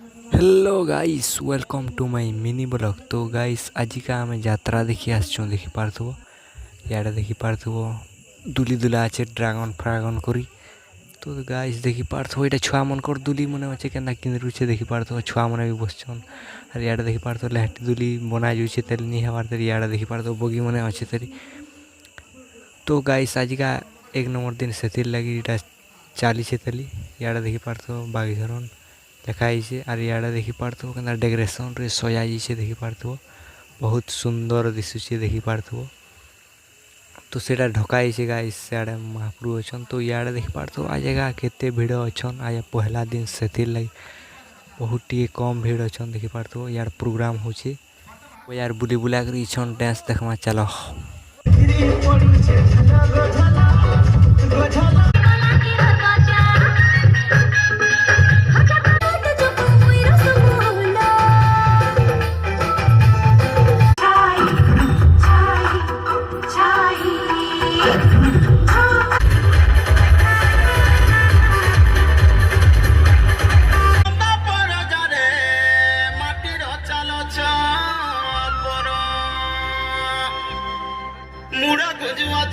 Hello guys welcome to my mini blog. तो guys आज का आम यात्रा देखी आसचुं देखी पारथबो याडे देखी पारथबो दुली दुला आछे ड्रैगन फ्रागन करी। तो गाइस देखी पारथबो एटा छुआ मन कर दुली मने अच्छे केना किंदरुचे देखी पारथबो छुआ मने भी बसछन। और याडे देखी पारथबो लाठी दुली बना जुछे तेल नि हवार तेरी याडे देखी पारथबो बगी मने अच्छे तेरी। तो गाइस आज का एक नंबर दिन सेतिर लगी इटा चाली छे तेली याडे देखी पारथबो बागीधरन देखाई और इे देखी पारथबो केना डेकोरेशन रे सजा जाइए देखी पारथबो बहुत सुंदर दिशुचे देखी पारथबो। तो सेटा ढकाई छे गाइस सियाड़े महाप्रभु अछन। तो इे देखी पारथबो आज का केते भीड़ अछन आज पहला दिन सेतिर लगी बहुत टी कम भीड़ अछन देखी पारथबो यार प्रोग्राम होचे यार बुली बुला कर इछन डांस देखमा चलो। मुड़ा गुजवा